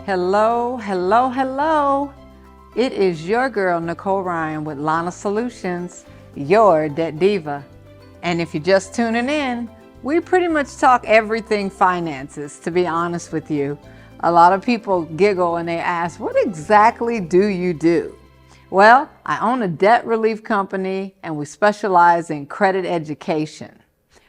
Hello, hello, hello. It is your girl, Nicole Ryan with Lana Solutions, your debt diva. And if you're just tuning in, we pretty much talk everything finances, to be honest with you. A lot of people giggle and they ask, what exactly do you do? Well, I own a debt relief company and we specialize in credit education.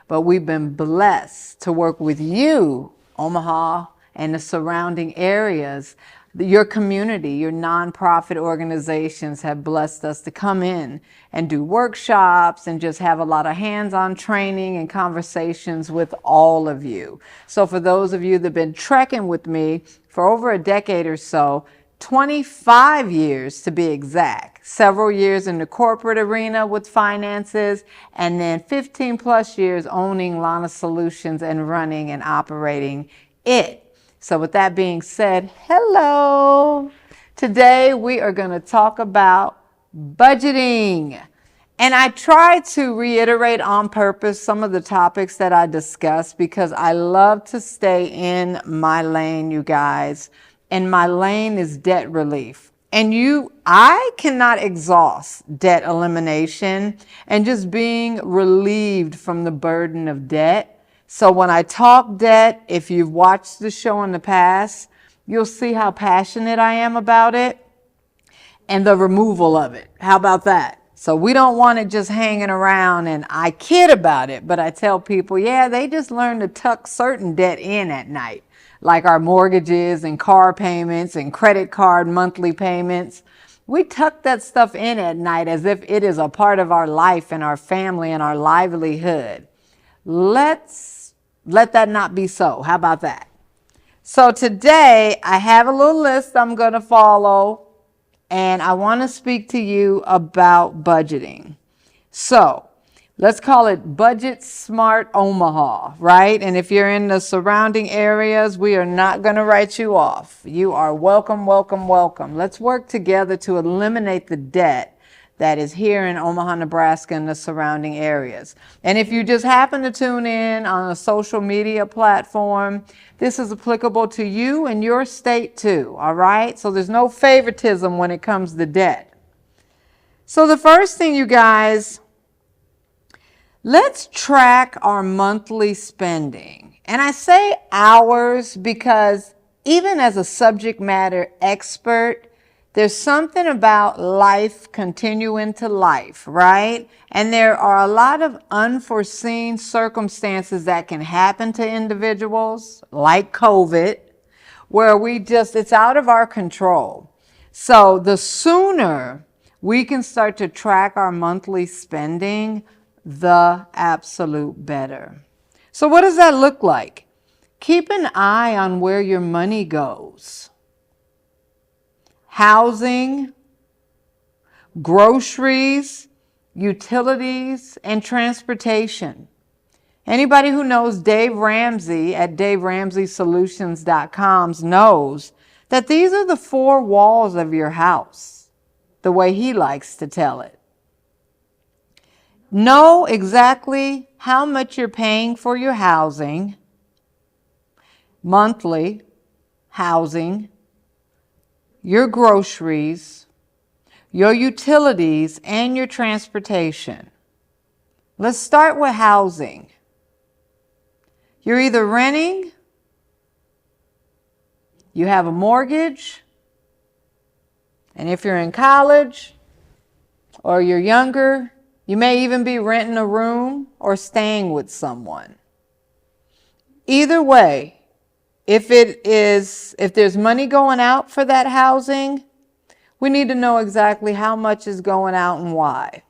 But we've been blessed to work with you, Omaha, and the surrounding areas. Your community, your nonprofit organizations have blessed us to come in and do workshops and just have a lot of hands-on training and conversations with all of you. So for those of you that have been trekking with me for over a decade or so, 25 years to be exact, several years in the corporate arena with finances, and then 15 plus years owning Lana Solutions and running and operating it. So with that being said, hello. Today we are going to talk about budgeting. And I try to reiterate on purpose some of the topics that I discussed because I love to stay in my lane, you guys. And my lane is debt relief. And I cannot exhaust debt elimination and just being relieved from the burden of debt. So when I talk debt, if you've watched the show in the past, you'll see how passionate I am about it and the removal of it. How about that? So we don't want it just hanging around, and I kid about it, but I tell people, yeah, they just learn to tuck certain debt in at night, like our mortgages and car payments and credit card monthly payments. We tuck that stuff in at night as if it is a part of our life and our family and our livelihood. Let's let that not be so. How about that? So today I have a little list I'm going to follow, and I want to speak to you about budgeting. So let's call it Budget Smart Omaha, right? And if you're in the surrounding areas, we are not going to write you off. You are welcome, welcome, welcome. Let's work together to eliminate the debt that is here in Omaha, Nebraska and the surrounding areas. And if you just happen to tune in on a social media platform, this is applicable to you and your state too, all right? So there's no favoritism when it comes to debt. So the first thing, you guys, let's track our monthly spending. And I say ours because even as a subject matter expert, there's something about life continuing to life, right? And there are a lot of unforeseen circumstances that can happen to individuals, like COVID, where it's out of our control. So the sooner we can start to track our monthly spending, the absolute better. So what does that look like? Keep an eye on where your money goes. Housing, groceries, utilities, and transportation. Anybody who knows Dave Ramsey at DaveRamseySolutions.com knows that these are the four walls of your house, the way he likes to tell it. Know exactly how much you're paying for your housing, monthly housing, your groceries, your utilities, and your transportation. Let's start with housing. You're either renting, you have a mortgage, and if you're in college or you're younger, you may even be renting a room or staying with someone. Either way, if there's money going out for that housing, we need to know exactly how much is going out and why.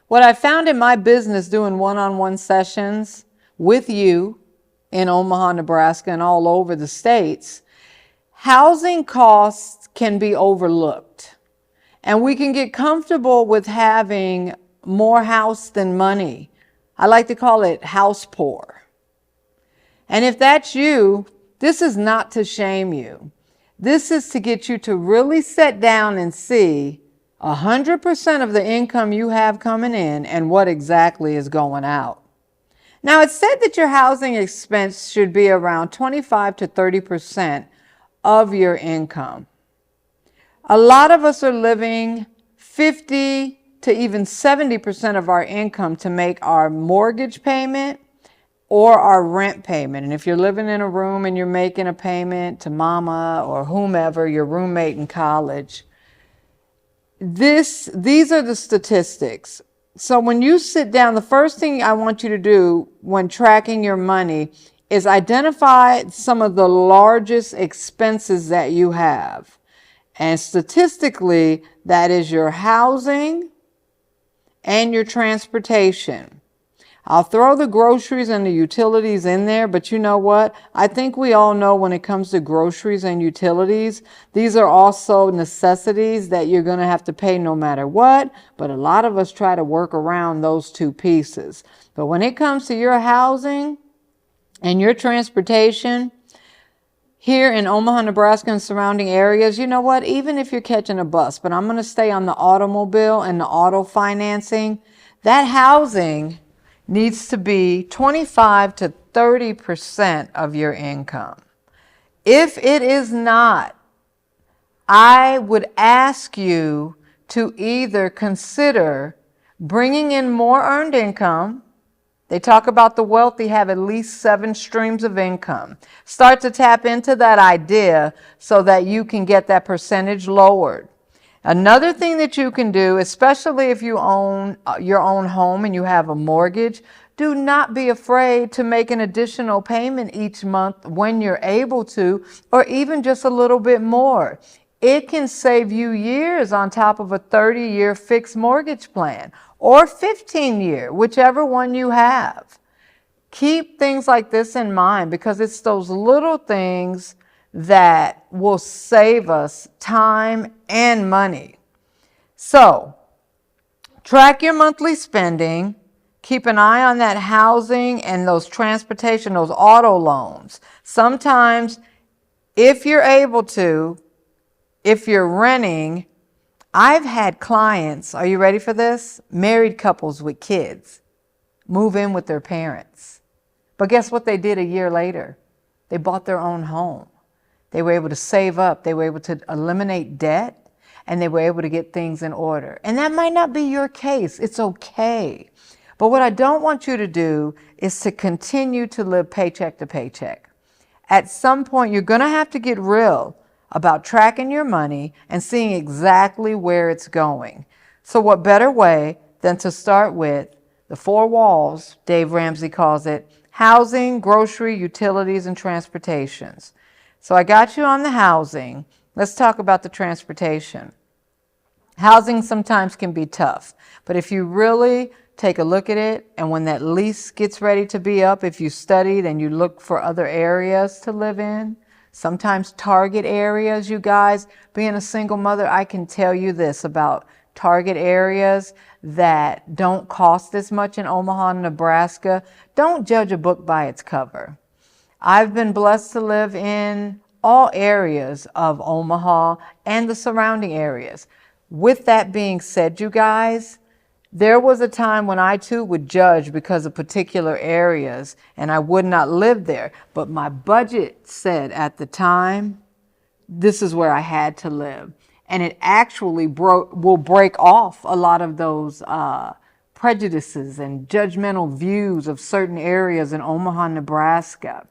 What I found in my business doing one-on-one sessions with you in Omaha, Nebraska, and all over the states, housing costs can be overlooked. And we can get comfortable with having more house than money. I like to call it house poor. And if that's you, this is not to shame you. This is to get you to really sit down and see 100% of the income you have coming in and what exactly is going out. Now, it's said that your housing expense should be around 25 to 30% of your income. A lot of us are living 50 to even 70% of our income to make our mortgage payment or our rent payment. And if you're living in a room and you're making a payment to mama or whomever, your roommate in college, these are the statistics. So when you sit down, the first thing I want you to do when tracking your money is identify some of the largest expenses that you have. And statistically, that is your housing and your transportation. I'll throw the groceries and the utilities in there, but you know what? I think we all know when it comes to groceries and utilities, these are also necessities that you're going to have to pay no matter what, but a lot of us try to work around those two pieces. But when it comes to your housing and your transportation, here in Omaha, Nebraska and surrounding areas, you know what? Even if you're catching a bus, but I'm going to stay on the automobile and the auto financing, that housing needs to be 25 to 30% of your income. If it is not, I would ask you to either consider bringing in more earned income. They talk about the wealthy have at least 7 streams of income. Start to tap into that idea so that you can get that percentage lowered. Another thing that you can do, especially if you own your own home and you have a mortgage, do not be afraid to make an additional payment each month when you're able to, or even just a little bit more. It can save you years on top of a 30-year fixed mortgage plan or 15-year, whichever one you have. Keep things like this in mind because it's those little things that will save us time and money. So, track your monthly spending. Keep an eye on that housing and those transportation, those auto loans. Sometimes, if you're able to, if you're renting, I've had clients, are you ready for this? Married couples with kids move in with their parents. But guess what they did a year later? They bought their own home. They were able to save up. They were able to eliminate debt, and they were able to get things in order. And that might not be your case. It's okay. But what I don't want you to do is to continue to live paycheck to paycheck. At some point, you're going to have to get real about tracking your money and seeing exactly where it's going. So what better way than to start with the 4 walls, Dave Ramsey calls it, housing, grocery, utilities, and transportations. So I got you on the housing. Let's talk about the transportation. Housing sometimes can be tough, but if you really take a look at it, and when that lease gets ready to be up, if you studied and you look for other areas to live in, sometimes target areas, you guys, being a single mother, I can tell you this about target areas that don't cost as much in Omaha, Nebraska. Don't judge a book by its cover. I've been blessed to live in all areas of Omaha and the surrounding areas. With that being said, you guys, there was a time when I too would judge because of particular areas and I would not live there. But my budget said at the time, this is where I had to live. And it actually will break off a lot of those prejudices and judgmental views of certain areas in Omaha, Nebraska.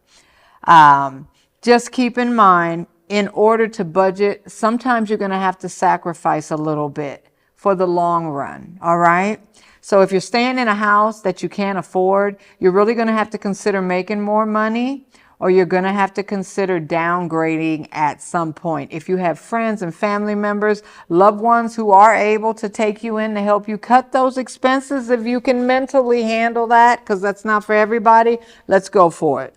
Just keep in mind, in order to budget, sometimes you're going to have to sacrifice a little bit for the long run, all right? So if you're staying in a house that you can't afford, you're really going to have to consider making more money, or you're going to have to consider downgrading at some point. If you have friends and family members, loved ones who are able to take you in to help you cut those expenses, if you can mentally handle that, because that's not for everybody, let's go for it.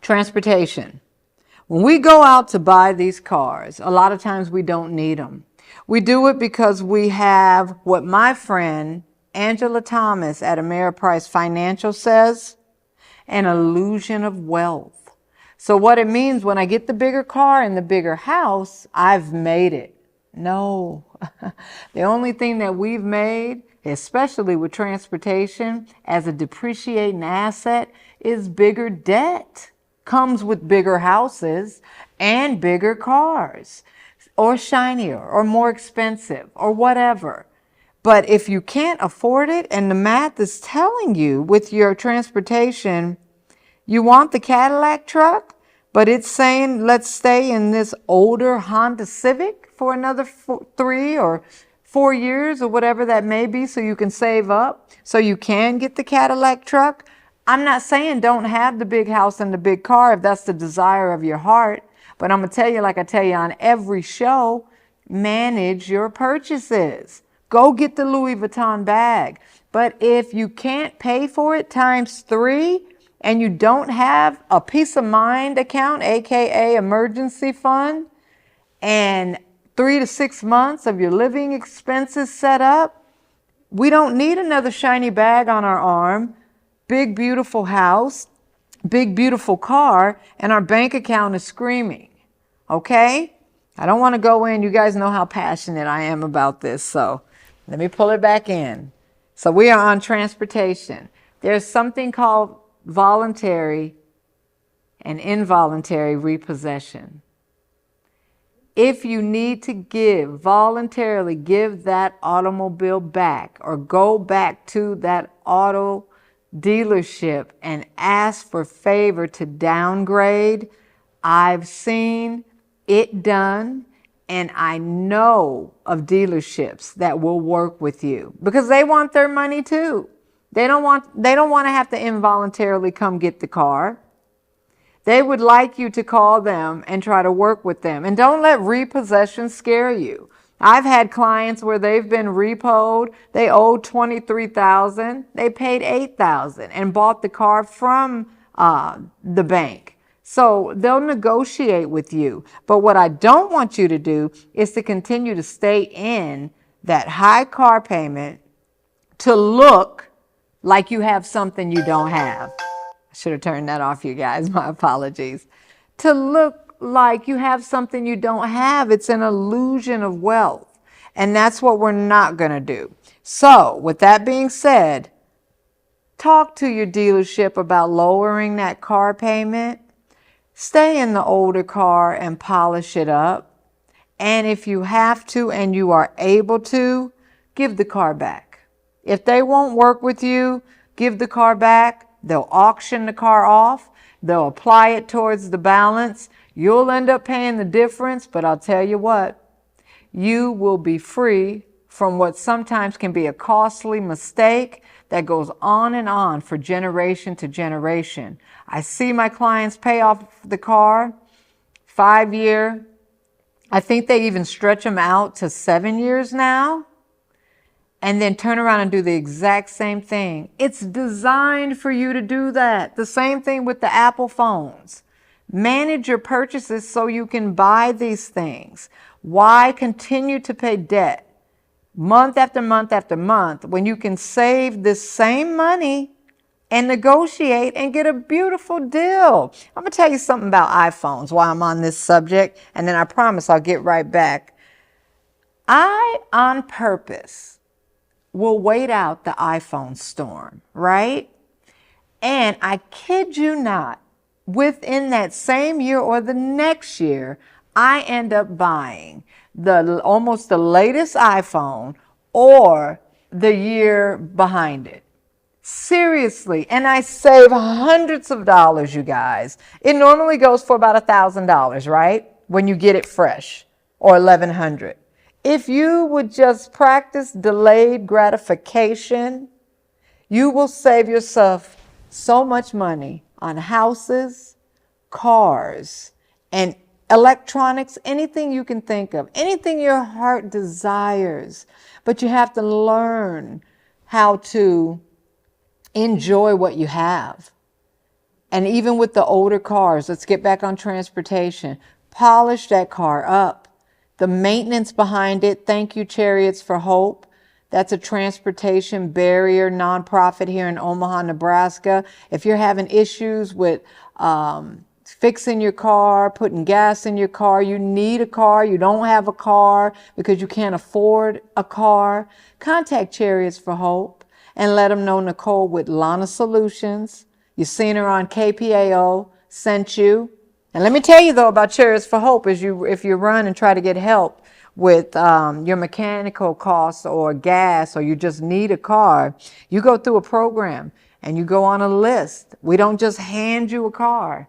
Transportation. When we go out to buy these cars, a lot of times we don't need them. We do it because we have what my friend Angela Thomas at Ameriprise Financial says, an illusion of wealth. So what it means when I get the bigger car and the bigger house, I've made it. No, the only thing that we've made, especially with transportation as a depreciating asset, is bigger debt. comes with bigger houses and bigger cars, or shinier, or more expensive, or whatever. But if you can't afford it and the math is telling you with your transportation, you want the Cadillac truck, but it's saying let's stay in this older Honda Civic for another 3 or 4 years or whatever that may be, so you can save up, so you can get the Cadillac truck. I'm not saying don't have the big house and the big car if that's the desire of your heart, but I'm going to tell you, like I tell you on every show, manage your purchases. Go get the Louis Vuitton bag. But if you can't pay for it times 3, and you don't have a peace of mind account, aka emergency fund, and 3 to 6 months of your living expenses set up, we don't need another shiny bag on our arm, big beautiful house, big beautiful car, and our bank account is screaming. Okay? I don't want to go in. You guys know how passionate I am about this, so let me pull it back in. So we are on transportation. There's something called voluntary and involuntary repossession. If you need to voluntarily give that automobile back, or go back to that auto dealership and ask for favor to downgrade, I've seen it done, and I know of dealerships that will work with you because they want their money too. They don't want to have to involuntarily come get the car. They would like you to call them and try to work with them. And don't let repossession scare you. I've had clients where they've been repoed. They owed $23,000. They paid $8,000 and bought the car from the bank. So they'll negotiate with you. But what I don't want you to do is to continue to stay in that high car payment to look like you have something you don't have. I should have turned that off, you guys. My apologies. To look like you have something you don't have. It's an illusion of wealth. And that's what we're not going to do. So with that being said, talk to your dealership about lowering that car payment. Stay in the older car and polish it up. And if you have to and you are able to, give the car back. If they won't work with you, give the car back. They'll auction the car off. They'll apply it towards the balance. You'll end up paying the difference, but I'll tell you what, you will be free from what sometimes can be a costly mistake that goes on and on for generation to generation. I see my clients pay off the car 5-year. I think they even stretch them out to 7 years now, and then turn around and do the exact same thing. It's designed for you to do that. The same thing with the Apple phones. Manage your purchases so you can buy these things. Why continue to pay debt month after month after month when you can save this same money and negotiate and get a beautiful deal? I'm going to tell you something about iPhones while I'm on this subject, and then I promise I'll get right back. I, on purpose, will wait out the iPhone storm, right? And I kid you not, within that same year or the next year, I end up buying almost the latest iPhone or the year behind it. Seriously. And I save hundreds of dollars, you guys. It normally goes for about $1,000, right? When you get it fresh, or $1,100. If you would just practice delayed gratification, you will save yourself so much money on houses, cars, and electronics, anything you can think of, anything your heart desires. But you have to learn how to enjoy what you have. And even with the older cars, let's get back on transportation. Polish that car up. The maintenance behind it, thank you, Chariots for Hope. That's a transportation barrier nonprofit here in Omaha, Nebraska. If you're having issues with fixing your car, putting gas in your car, you need a car, you don't have a car because you can't afford a car, contact Chariots for Hope and let them know Nicole with Lana Solutions. You've seen her on KPAO, sent you. And let me tell you though about Chariots for Hope, if you run and try to get help with your mechanical costs or gas, or you just need a car, you go through a program and you go on a list. We don't just hand you a car.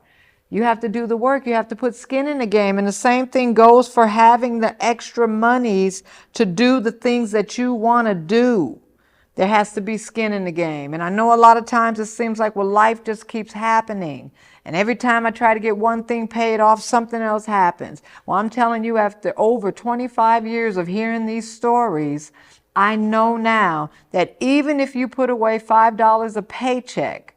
You have to do the work. You have to put skin in the game. And the same thing goes for having the extra monies to do the things that you want to do. There has to be skin in the game. And I know a lot of times it seems like, well, life just keeps happening. And every time I try to get one thing paid off, something else happens. Well, I'm telling you, after over 25 years of hearing these stories, I know now that even if you put away $5 a paycheck,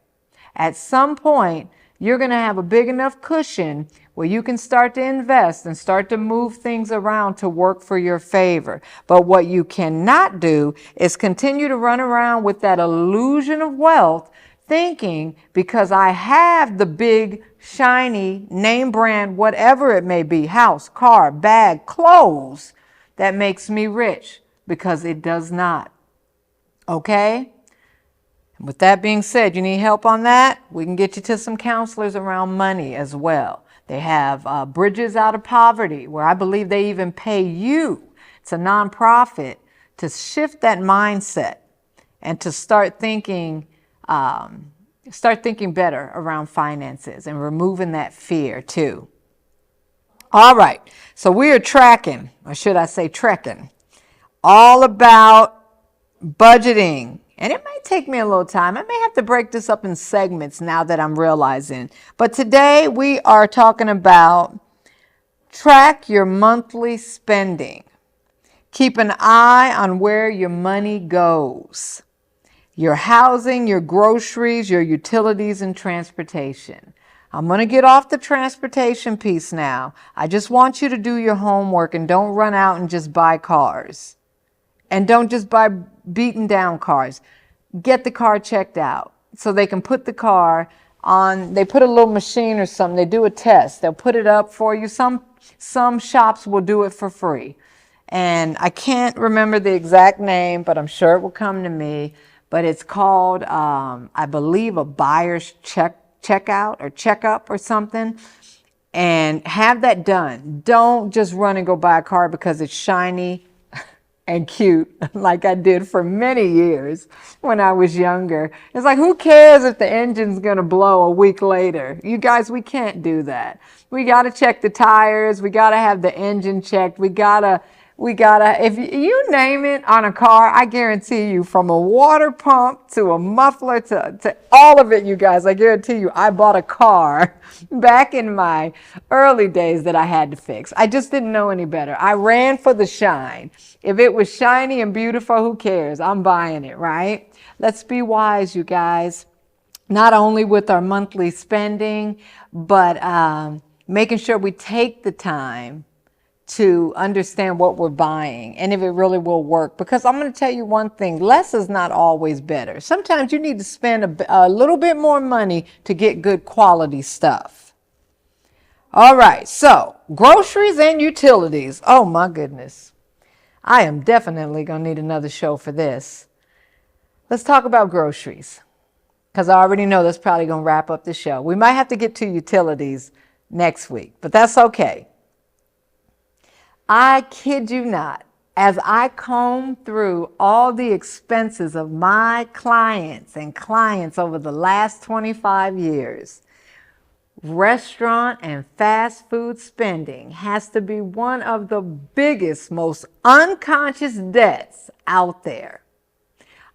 at some point, you're going to have a big enough cushion where you can start to invest and start to move things around to work for your favor. But what you cannot do is continue to run around with that illusion of wealth, thinking because I have the big, shiny, name brand, whatever it may be, house, car, bag, clothes, that makes me rich, because it does not. Okay? With that being said, you need help on that? We can get you to some counselors around money as well. They have Bridges Out of Poverty, where I believe they even pay you. It's a nonprofit to shift that mindset and to start thinking better around finances and removing that fear too. All right, so we are tracking, or should I say trekking, all about budgeting. And it might take me a little time. I may have to break this up in segments now that I'm realizing. But today we are talking about track your monthly spending. Keep an eye on where your money goes. Your housing, your groceries, your utilities, and transportation. I'm going to get off the transportation piece now. I just want you to do your homework and don't run out and just buy cars. And don't just buy beaten down cars. Get the car checked out so they can put the car on. They put a little machine or something. They do a test. They'll put it up for you. Some shops will do it for free. And I can't remember the exact name, but I'm sure it will come to me. But it's called, I believe, a buyer's checkout or checkup or something. And have that done. Don't just run and go buy a car because it's shiny and cute, like I did for many years when I was younger. It's like, who cares if the engine's gonna blow a week later? You guys, we can't do that. We gotta check the tires. We gotta have the engine checked. We gotta, if you name it on a car, I guarantee you, from a water pump to a muffler to all of it, you guys, I guarantee you, I bought a car back in my early days that I had to fix. I just didn't know any better. I ran for the shine. If it was shiny and beautiful, who cares? I'm buying it, right? Let's be wise, you guys, not only with our monthly spending, but making sure we take the time to understand what we're buying and if it really will work. Because I'm going to tell you one thing, less is not always better. Sometimes you need to spend a little bit more money to get good quality stuff. All right, so groceries and utilities. Oh my goodness. I am definitely going to need another show for this. Let's talk about groceries, because I already know that's probably going to wrap up the show. We might have to get to utilities next week, but that's okay. I kid you not, as I comb through all the expenses of my clients over the last 25 years, restaurant and fast food spending has to be one of the biggest, most unconscious debts out there.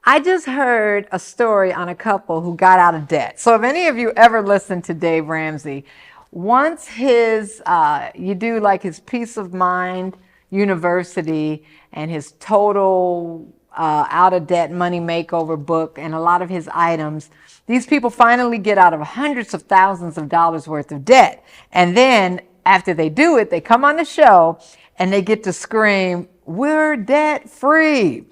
I just heard a story on a couple who got out of debt. So if any of you ever listened to Dave Ramsey, once you do like his Peace of Mind University and his total out of debt money makeover book and a lot of his items, these people finally get out of hundreds of thousands of dollars worth of debt. And then after they do it, they come on the show and they get to scream, "We're debt free."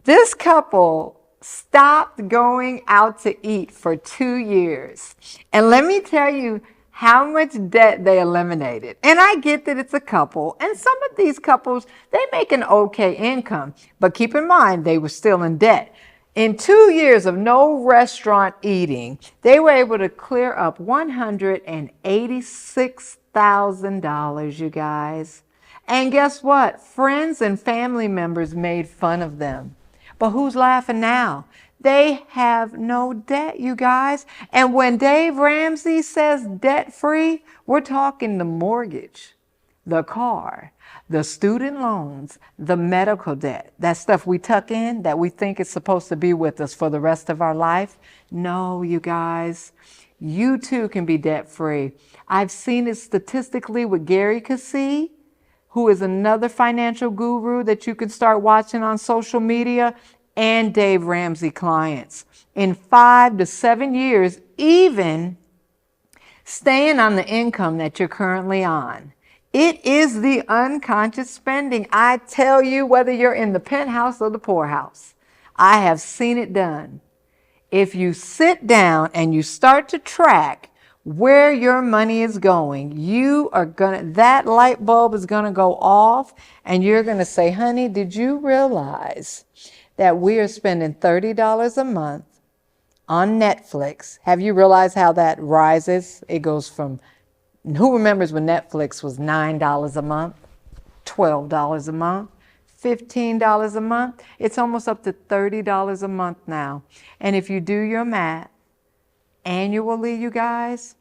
This couple stopped going out to eat for 2 years. And let me tell you how much debt they eliminated. And I get that it's a couple, and some of these couples, they make an okay income, but keep in mind, they were still in debt. In 2 years of no restaurant eating, they were able to clear up $186,000, you guys. And guess what? Friends and family members made fun of them. But who's laughing now? They have no debt, you guys. And when Dave Ramsey says debt free, we're talking the mortgage, the car, the student loans, the medical debt, that stuff we tuck in that we think is supposed to be with us for the rest of our life. No, you guys, you too can be debt free. I've seen it statistically with Gary Cassie, who is another financial guru that you can start watching on social media, and Dave Ramsey clients. In 5 to 7 years, even staying on the income that you're currently on. It is the unconscious spending. I tell you, whether you're in the penthouse or the poorhouse, I have seen it done. If you sit down and you start to track where your money is going, that light bulb is gonna go off, and you're gonna say, honey, did you realize that we are spending $30 a month on Netflix? Have you realized how that rises? It goes from, who remembers when Netflix was $9 a month, $12 a month, $15 a month? It's almost up to $30 a month now. And if you do your math, annually, you guys,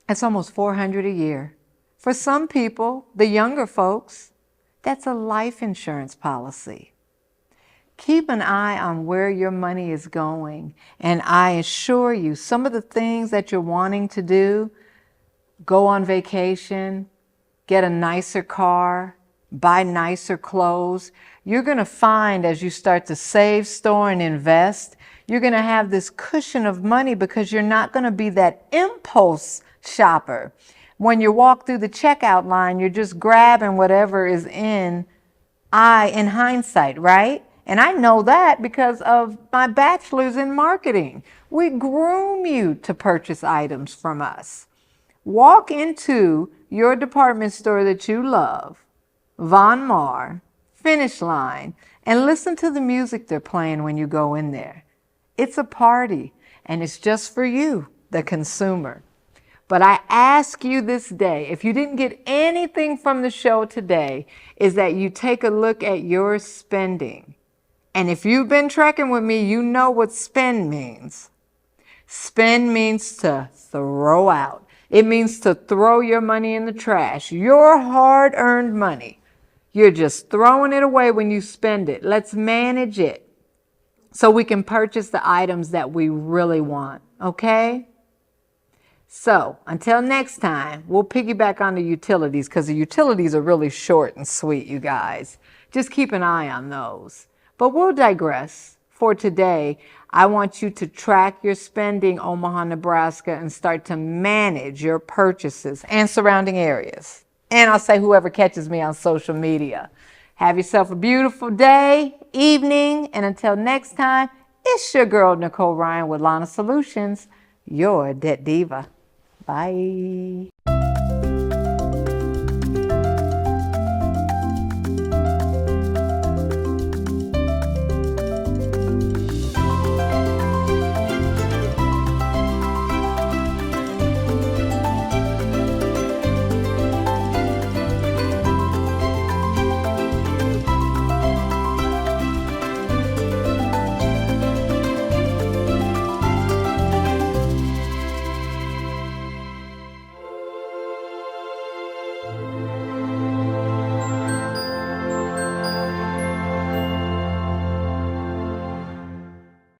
it's almost $400 a year. For some people, the younger folks, that's a life insurance policy. Keep an eye on where your money is going. And I assure you, some of the things that you're wanting to do, go on vacation, get a nicer car, buy nicer clothes, you're going to find as you start to save, store, and invest, you're going to have this cushion of money because you're not going to be that impulse shopper. When you walk through the checkout line, you're just grabbing whatever is in hindsight, right? And I know that because of my bachelor's in marketing. We groom you to purchase items from us. Walk into your department store that you love, Von Maur, Finish Line, and listen to the music they're playing when you go in there. It's a party, and it's just for you, the consumer. But I ask you this day, if you didn't get anything from the show today, is that you take a look at your spending. And if you've been trekking with me, you know what spend means. Spend means to throw out. It means to throw your money in the trash, your hard-earned money. You're just throwing it away when you spend it. Let's manage it so we can purchase the items that we really want, okay? So until next time, we'll piggyback on the utilities because the utilities are really short and sweet, you guys. Just keep an eye on those. But we'll digress. For today, I want you to track your spending, Omaha, Nebraska, and start to manage your purchases and surrounding areas. And I'll say whoever catches me on social media. Have yourself a beautiful day, evening, and until next time, it's your girl, Nicole Ryan with Lana Solutions, your Debt Diva. Bye.